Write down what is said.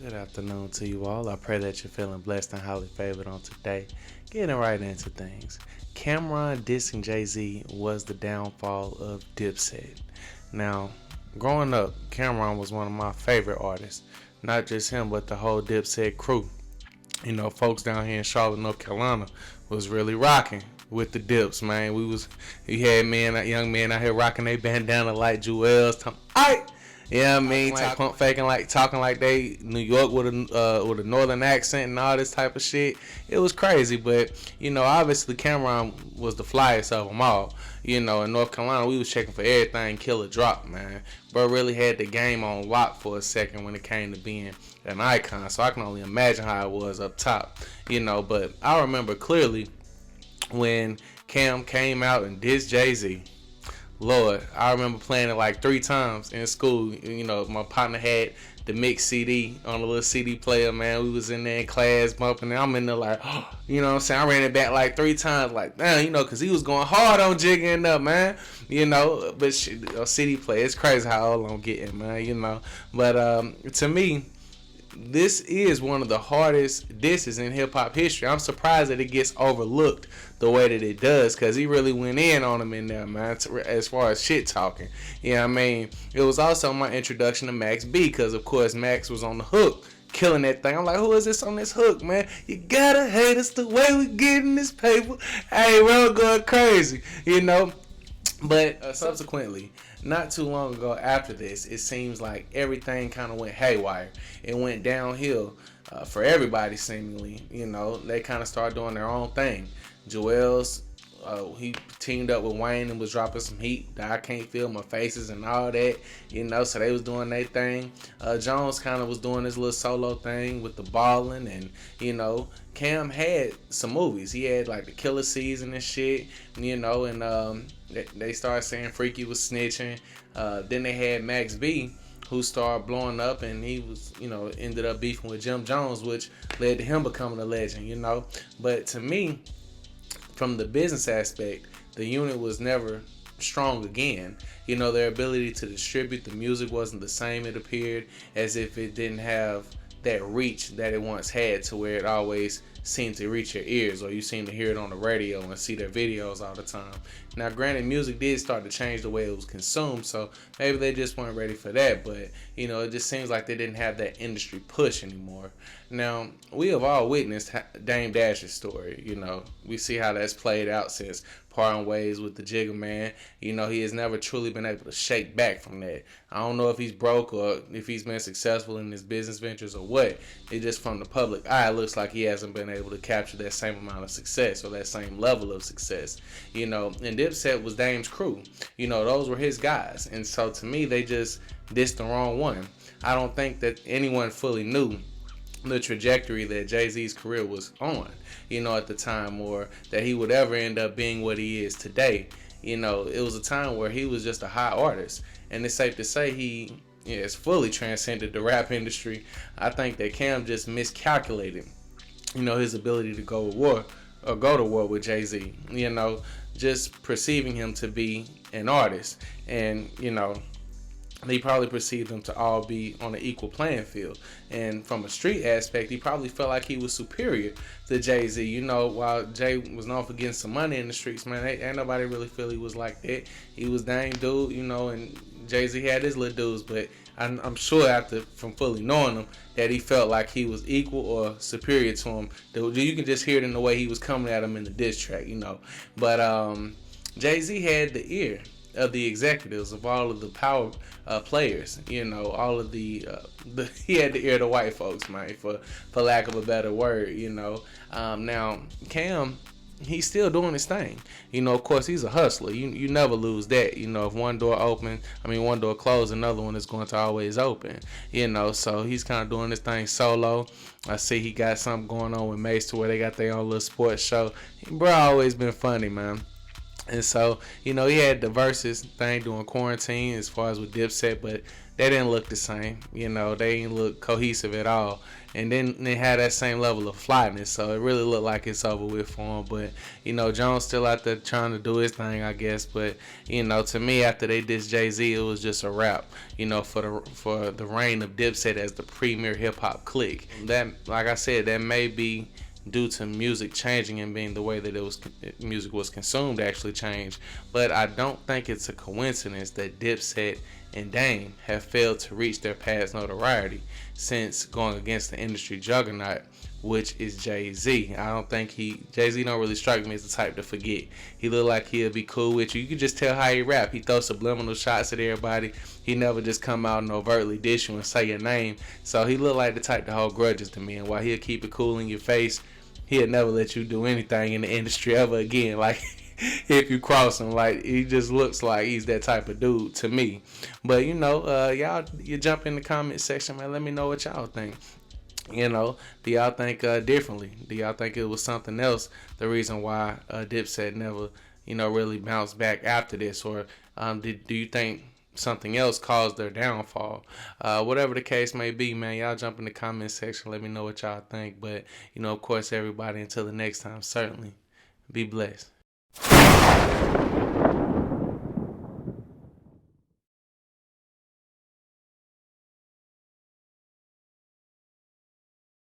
Good afternoon to you all. I pray that you're feeling blessed and highly favored on today. Getting right into things. Camron dissing Jay-Z was the downfall of Dipset. Now, growing up, Camron was one of my favorite artists. Not just him, but the whole Dipset crew. You know, folks down here in Charlotte, North Carolina was really rocking with the dips, man. You had young men out here rocking their bandana like Jewels. Aight! Yeah, I mean, pump faking like talking like they New York with a northern accent and all this type of shit. It was crazy, but obviously Cameron was the flyest of them all. In North Carolina, we was checking for everything killer drop, man. Bro really had the game on lock for a second when it came to being an icon. So I can only imagine how it was up top, But I remember clearly when Cam came out and dissed Jay-Z. Lord, I remember playing it like 3 times in school. My partner had the mix CD on a little CD player, man. We was in there in class bumping it. I'm in there like, what I'm saying? I ran it back like 3 times, like, man, because he was going hard on jigging up, man. But shit, a CD player, it's crazy how old I'm getting, man, But to me, this is one of the hardest disses in hip-hop history. I'm surprised that it gets overlooked the way that it does, because he really went in on him in there, man, as far as shit talking. It was also my introduction to Max B, because, of course, Max was on the hook, killing that thing. I'm like, who is this on this hook, man? You gotta hate us the way we getting this paper. Hey, we're going crazy, But subsequently, not too long ago after this, it seems like everything kind of went haywire. It went downhill for everybody seemingly. They kind of started doing their own thing. Joel's, he teamed up with Wayne and was dropping some heat that I can't feel my faces and all that. So they was doing their thing. Jones kind of was doing his little solo thing with the balling, and Cam had some movies. He had like the Killer Season and shit. And they started saying Freaky was snitching. Then they had Max B, who started blowing up, and he was, ended up beefing with Jim Jones, which led to him becoming a legend, But to me, from the business aspect, the unit was never strong again. Their ability to distribute the music wasn't the same, it appeared, as if it didn't have that reach that it once had, to where it always seemed to reach your ears, or you seem to hear it on the radio and see their videos all the time. Now, granted, music did start to change the way it was consumed, so maybe they just weren't ready for that, but it just seems like they didn't have that industry push anymore. Now, we have all witnessed Dame Dash's story. We see how that's played out since parting ways with the Jigga Man. He has never truly been able to shake back from that. I don't know if he's broke or if he's been successful in his business ventures or what. It just, from the public eye, it looks like he hasn't been able to capture that same amount of success or that same level of success. And Dipset was Dame's crew. Those were his guys. And so to me, they just dissed the wrong one. I don't think that anyone fully knew the trajectory that Jay-Z's career was on, at the time, or that he would ever end up being what he is today. It was a time where he was just a high artist, and it's safe to say he has fully transcended the rap industry. I think that Cam just miscalculated, his ability to go to war with Jay-Z, just perceiving him to be an artist, and they probably perceived them to all be on an equal playing field. And from a street aspect, he probably felt like he was superior to Jay-Z. While Jay was known for getting some money in the streets, man, ain't nobody really feel he was like that. He was Dame dude, and Jay-Z had his little dudes, but I'm sure from fully knowing him, that he felt like he was equal or superior to him. You can just hear it in the way he was coming at him in the diss track, But Jay-Z had the ear of the executives, of all of the power players, all of the he had the ear of the white folks, man, for lack of a better word, Now Cam, he's still doing his thing. Of course, he's a hustler. You never lose that. If one door closed, another one is going to always open. So he's kind of doing this thing solo. I see he got something going on with Mace, to where they got their own little sports show. Bro, always been funny, man. And so, he had the versus thing during quarantine as far as with Dipset, but they didn't look the same. They didn't look cohesive at all. And then they had that same level of flyness, so it really looked like it's over with for him. But, Jones still out there trying to do his thing, I guess. But, to me, after they dissed Jay-Z, it was just a wrap, for the reign of Dipset as the premier hip-hop clique. That, like I said, that may be due to music changing and being the way that music was consumed actually changed. But I don't think it's a coincidence that Dipset and Dame have failed to reach their past notoriety since going against the industry juggernaut, which is Jay-Z. I don't think Jay-Z don't really strike me as the type to forget. He look like he'll be cool with you. You can just tell how he rap. He throws subliminal shots at everybody. He never just come out and overtly dish you and say your name. So he look like the type to hold grudges to me. And while he'll keep it cool in your face, he'll never let you do anything in the industry ever again. Like, if you cross him, like, he just looks like he's that type of dude to me. But y'all, you jump in the comment section, man. Let me know what y'all think. Do y'all think differently? Do y'all think it was something else, the reason why Dipset never, really bounced back after this? Or do you think something else caused their downfall? Whatever the case may be, man, y'all jump in the comment section. Let me know what y'all think. But, of course, everybody, until the next time, certainly be blessed.